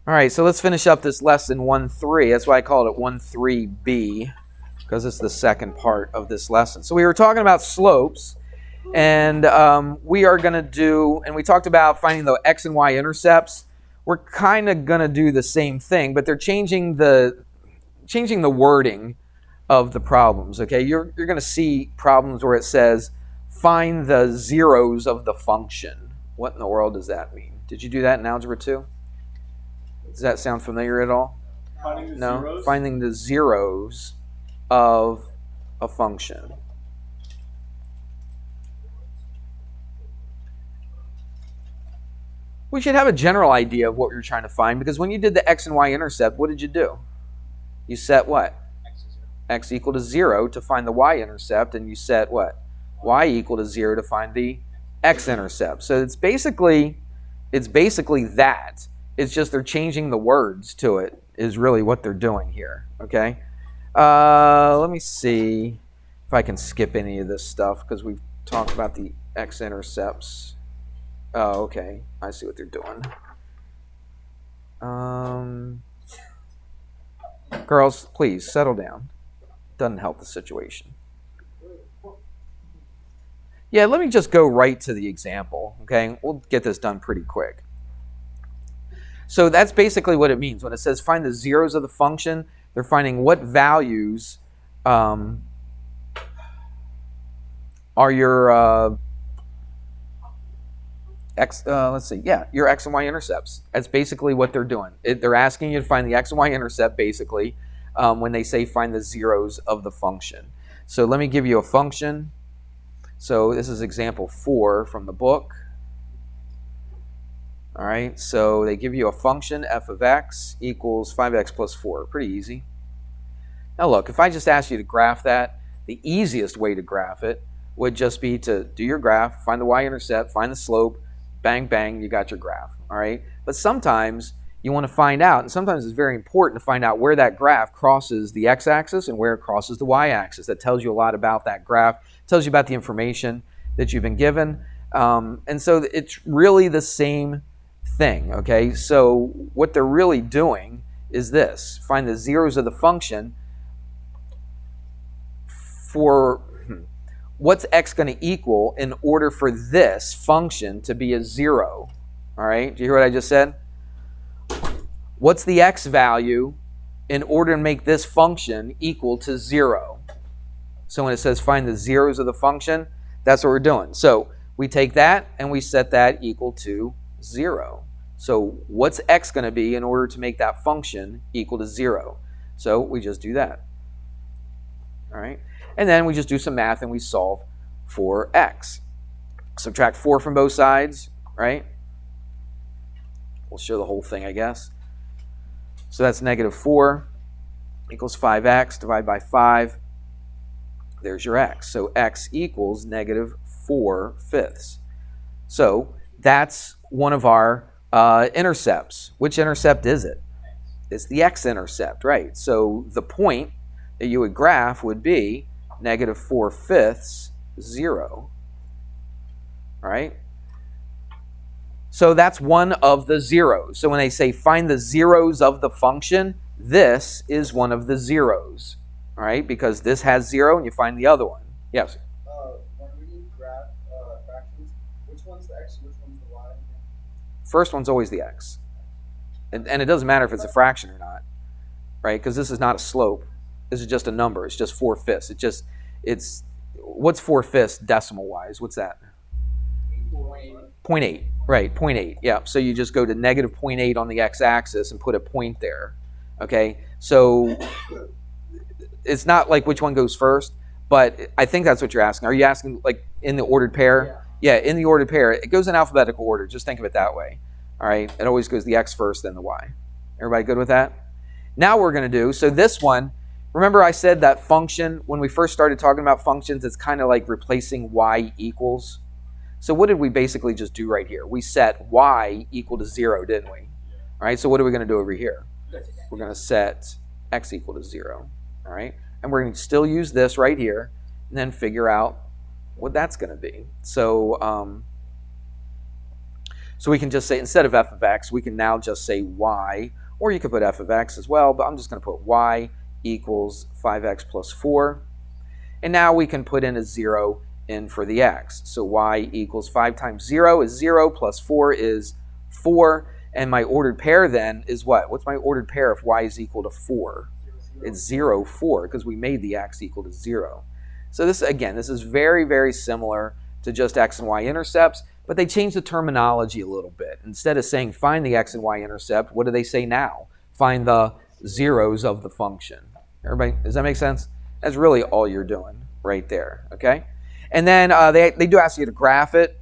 All right, so let's finish up this lesson 1.3. That's why I called it 1.3b, because it's the second part of this lesson. So we were talking about slopes, and we are going to do, and we talked about finding the x and y intercepts. We're kind of going to do the same thing, but they're changing the wording of the problems. Okay, you're going to see problems where it says find the zeros of the function. What in the world does that mean? Did you do that in Algebra 2? Does that sound familiar at all? Finding the zeros of a function. We should have a general idea of what you're trying to find, because when you did the x and y intercept, what did you do? You set what? X equal to 0 to find the y intercept, and you set what? Y equal to 0 to find the x intercept. So it's basically that. It's just they're changing the words to it is really what they're doing here, okay? Let me see if I can skip any of this stuff, because we've talked about the x-intercepts. Oh, okay. I see what they're doing. Girls, please, settle down. Doesn't help the situation. Yeah, let me just go right to the example, okay? We'll get this done pretty quick. So that's basically what it means. When it says find the zeros of the function, they're finding what values are your your x and y intercepts. That's basically what they're doing. They're asking you to find the x and y intercept, basically, when they say find the zeros of the function. So let me give you a function. So this is example 4 from the book. All right, so they give you a function, f of x equals 5x plus 4. Pretty easy. Now look, if I just asked you to graph that, the easiest way to graph it would just be to do your graph, find the y-intercept, find the slope, bang, bang, you got your graph. All right, but sometimes you want to find out, and sometimes it's very important to find out where that graph crosses the x-axis and where it crosses the y-axis. That tells you a lot about that graph, tells you about the information that you've been given. And so it's really the same thing, okay? So what they're really doing is this: find the zeros of the function for what's x going to equal in order for this function to be a 0. All right, do you hear what I just said? What's the x value in order to make this function equal to 0? So when it says find the zeros of the function, that's what we're doing. So we take that and we set that equal to 0. So what's x going to be in order to make that function equal to 0? So we just do that. All right. And then we just do some math and we solve for x. Subtract 4 from both sides, right? We'll show the whole thing, I guess. So that's negative 4 equals 5x. Divide by 5. There's your x. So x equals negative 4/5. So that's one of our intercepts. Which intercept is it? It's the x-intercept, right? So the point that you would graph would be negative 4/5, 0. All right? So that's one of the zeros. So when they say find the zeros of the function, this is one of the zeros. All right? Because this has 0 and you find the other one. Yes? When we graph fractions, which one's the x, which one's the y? First one's always the x. And it doesn't matter if it's a fraction or not, right? Because this is not a slope. This is just a number. It's just 4/5. It's what's 4/5 decimal wise? What's that? 0.8. Right, 0.8. Yeah. So you just go to negative 0.8 on the x-axis and put a point there. Okay. So it's not like which one goes first, but I think that's what you're asking. Are you asking like in the ordered pair? Yeah, in the ordered pair. It goes in alphabetical order. Just think of it that way. All right. It always goes the x first, then the y. Everybody good with that? Now we're going to do, so this one, remember I said that function, when we first started talking about functions, it's kind of like replacing y equals. So what did we basically just do right here? We set y equal to 0, didn't we? All right, so what are we going to do over here? We're going to set x equal to 0. All right, and we're going to still use this right here and then figure out what that's going to be. So So we can just say, instead of f of x, we can now just say y, or you could put f of x as well, but I'm just going to put y equals 5x plus 4. And now we can put in a 0 in for the x. So y equals 5 times 0 is 0, plus 4 is 4. And my ordered pair then is what? What's my ordered pair if y is equal to 4? It's 0, 4, because we made the x equal to 0. So this, again, this is very, very similar to just x and y intercepts, but they changed the terminology a little bit. Instead of saying find the x and y intercept, what do they say now? Find the zeros of the function. Everybody, does that make sense? That's really all you're doing right there, okay? And then they do ask you to graph it.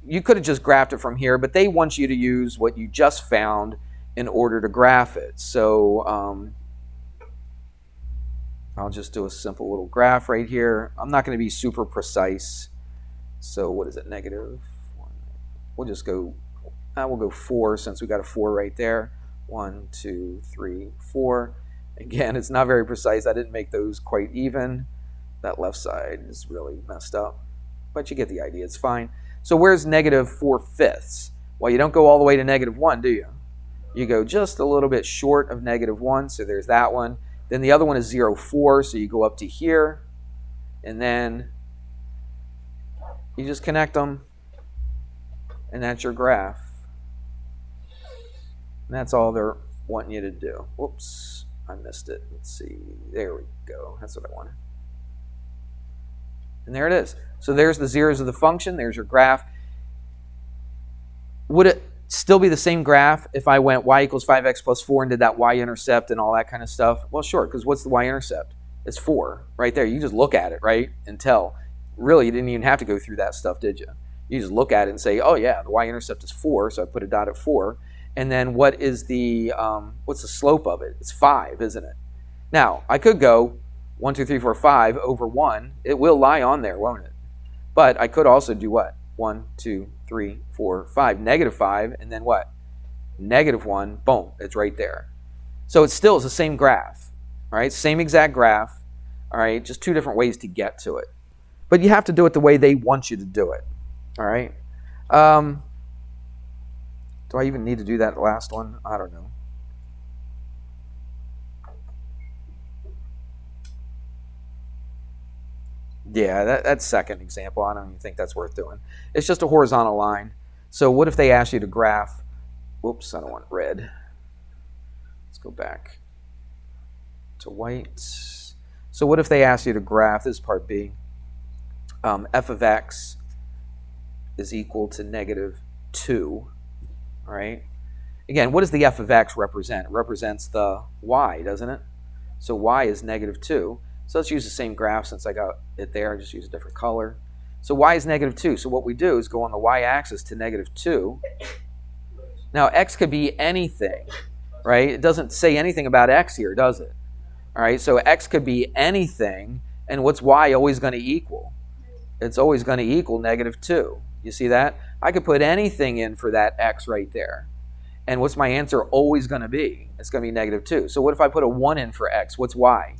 You could have just graphed it from here, but they want you to use what you just found in order to graph it. So I'll just do a simple little graph right here. I'm not going to be super precise. So what is it, negative 1? We'll just go, we'll go 4 since we got a 4 right there. 1, 2, 3, 4. Again, it's not very precise. I didn't make those quite even. That left side is really messed up. But you get the idea. It's fine. So where's negative 4/5? Well, you don't go all the way to negative 1, do you? You go just a little bit short of negative 1. So there's that one. Then the other one is 0, 4. So you go up to here. And then you just connect them. And that's your graph. And that's all they're wanting you to do. Whoops. I missed it. Let's see. There we go. That's what I wanted. And there it is. So there's the zeros of the function. There's your graph. Would it still be the same graph if I went y equals 5x plus 4 and did that y-intercept and all that kind of stuff? Well, sure, because what's the y-intercept? It's 4 right there. You just look at it, right, and tell. Really, you didn't even have to go through that stuff, did you? You just look at it and say, oh, yeah, the y-intercept is 4, so I put a dot at 4. And then what is the, what's the slope of it? It's 5, isn't it? Now, I could go 1, 2, 3, 4, 5 over 1. It will lie on there, won't it? But I could also do what? 1, 2, 3, 4, 5. Negative 5, and then what? Negative 1. Boom, it's right there. So it still is the same graph, all right? Same exact graph, all right? Just two different ways to get to it. But you have to do it the way they want you to do it, all right? Do I even need to do that last one? I don't know. Yeah, that second example, I don't even think that's worth doing. It's just a horizontal line. So what if they ask you to graph? Whoops, I don't want red. Let's go back to white. So what if they ask you to graph, this is part B, f of x is equal to negative 2, all right? Again, what does the f of x represent? It represents the y, doesn't it? So y is negative 2. So let's use the same graph since I got it there. Just use a different color. So y is negative 2. So what we do is go on the y-axis to negative 2. Now, x could be anything, right? It doesn't say anything about x here, does it? All right, so x could be anything. And what's y always going to equal? It's always going to equal negative 2. You see that? I could put anything in for that x right there. And what's my answer always going to be? It's going to be negative 2. So what if I put a 1 in for x? What's y?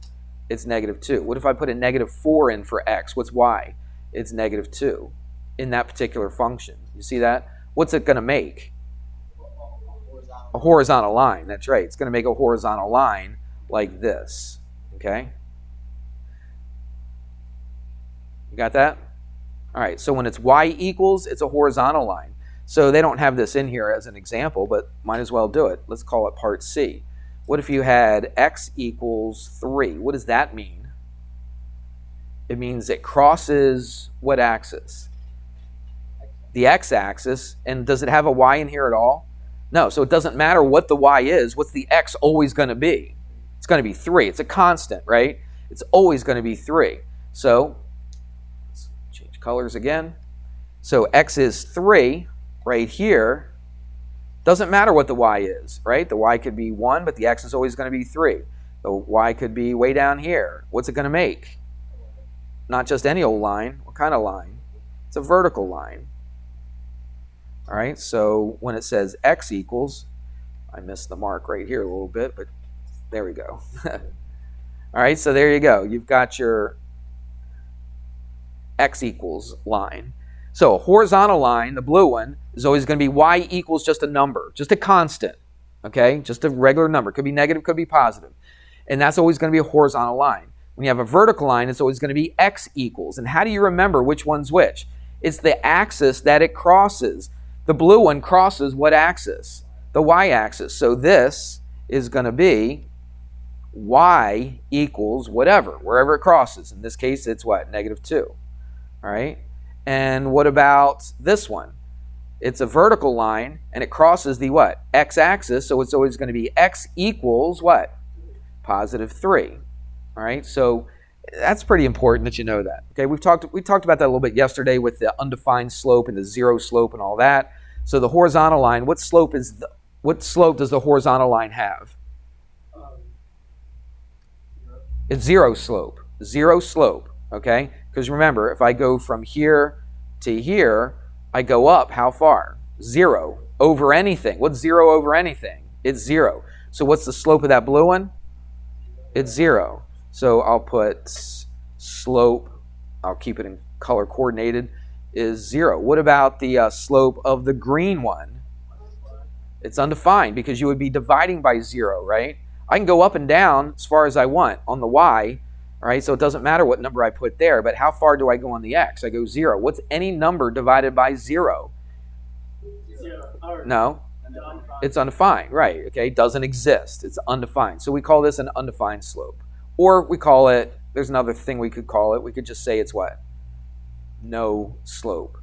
It's negative 2. What if I put a negative 4 in for x? What's y? It's negative 2 in that particular function. You see that? What's it going to make? A horizontal line. That's right. It's going to make a horizontal line like this. Okay? You got that? All right. So when it's y equals, it's a horizontal line. So they don't have this in here as an example, but might as well do it. Let's call it part C. What if you had x equals 3? What does that mean? It means it crosses what axis? The x-axis. And does it have a y in here at all? No. So it doesn't matter what the y is. What's the x always going to be? It's going to be 3. It's a constant, right? It's always going to be 3. So let's change colors again. So x is 3 right here. Doesn't matter what the y is, right? The y could be 1, but the x is always going to be 3. The y could be way down here. What's it going to make? Not just any old line. What kind of line? It's a vertical line. All right, so when it says x equals, I missed the mark right here a little bit, but there we go. All right, so there you go. You've got your x equals line. So a horizontal line, the blue one, is always going to be y equals just a number, just a constant, okay? Just a regular number. Could be negative, could be positive. And that's always going to be a horizontal line. When you have a vertical line, it's always going to be x equals. And how do you remember which one's which? It's the axis that it crosses. The blue one crosses what axis? The y-axis. So this is going to be y equals whatever, wherever it crosses. In this case, it's what? -2. All right? And what about this one? It's a vertical line, and it crosses the what? X-axis, so it's always going to be x equals what? +3. All right? So that's pretty important that you know that. Okay, we talked about that a little bit yesterday with the undefined slope and the zero slope and all that. So the horizontal line, what slope does the horizontal line have? It's zero slope. Zero slope, okay? Because remember, if I go from here to here, I go up how far? 0 over anything. What's 0 over anything? It's 0. So what's the slope of that blue one? It's 0. So I'll put slope, I'll keep it in color coordinated, is 0. What about the slope of the green one? It's undefined because you would be dividing by 0, right? I can go up and down as far as I want on the y, right? So it doesn't matter what number I put there, but how far do I go on the x? I go 0. What's any number divided by 0? 0. No, it's undefined, right? Okay, it doesn't exist. It's undefined. So we call this an undefined slope. Or we call it, there's another thing we could call it. We could just say it's what? No slope.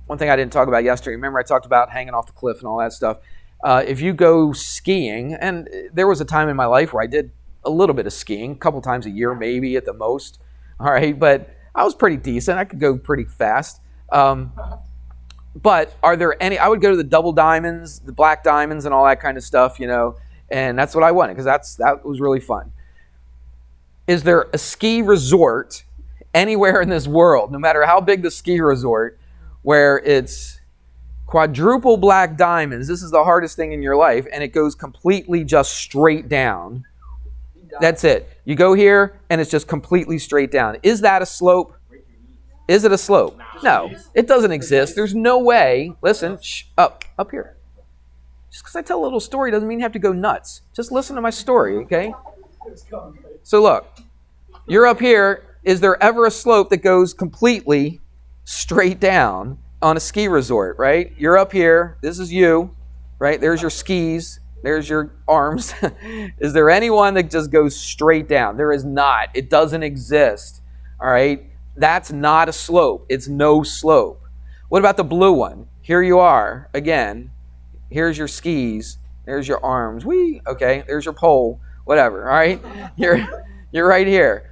One thing I didn't talk about yesterday, remember I talked about hanging off the cliff and all that stuff. If you go skiing, and there was a time in my life where I did a little bit of skiing, a couple times a year maybe at the most, all right, but I was pretty decent. I could go pretty fast. But are there any, I would go to the double diamonds, the black diamonds and all that kind of stuff, you know, and that's what I wanted because that was really fun. Is there a ski resort anywhere in this world, no matter how big the ski resort, where it's quadruple black diamonds, this is the hardest thing in your life, and it goes completely just straight down? That's it. You go here, and it's just completely straight down. Is that a slope? Is it a slope? No, it doesn't exist. There's no way. Listen, up here. Just because I tell a little story doesn't mean you have to go nuts. Just listen to my story, okay? So look, you're up here. Is there ever a slope that goes completely straight down on a ski resort, right? You're up here. This is you, right? There's your skis. There's your arms. Is there anyone that just goes straight down? There is not. It doesn't exist, all right? That's not a slope. It's no slope. What about the blue one? Here you are again. Here's your skis. There's your arms. Whee! Okay, there's your pole. Whatever, all right? You're right here.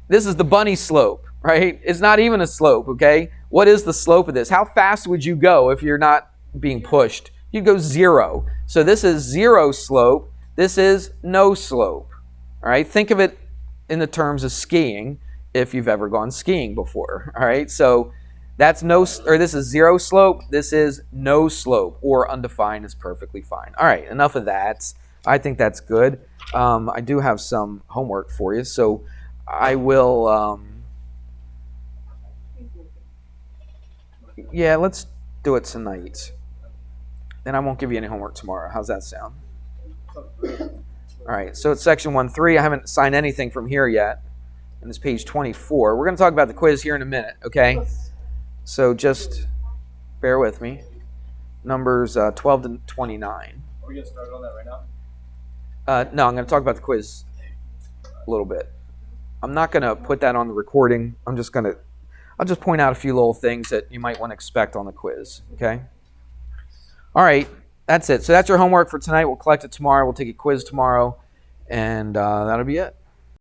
This is the bunny slope, right? It's not even a slope, okay? What is the slope of this? How fast would you go if you're not being pushed? You go 0. So this is 0 slope. This is no slope. All right? Think of it in the terms of skiing if you've ever gone skiing before. All right? So that's this is 0 slope. This is no slope, or undefined is perfectly fine. All right, enough of that. I think that's good. I do have some homework for you, so I will. Yeah, let's do it tonight. Then I won't give you any homework tomorrow. How's that sound? All right, so it's section 1.3. I haven't signed anything from here yet. And it's page 24. We're going to talk about the quiz here in a minute, okay? So just bear with me. Numbers 12 to 29. Are we going to start on that right now? No, I'm going to talk about the quiz a little bit. I'm not going to put that on the recording. I'll just point out a few little things that you might want to expect on the quiz, okay? All right, that's it. So that's your homework for tonight. We'll collect it tomorrow. We'll take a quiz tomorrow, and that'll be it.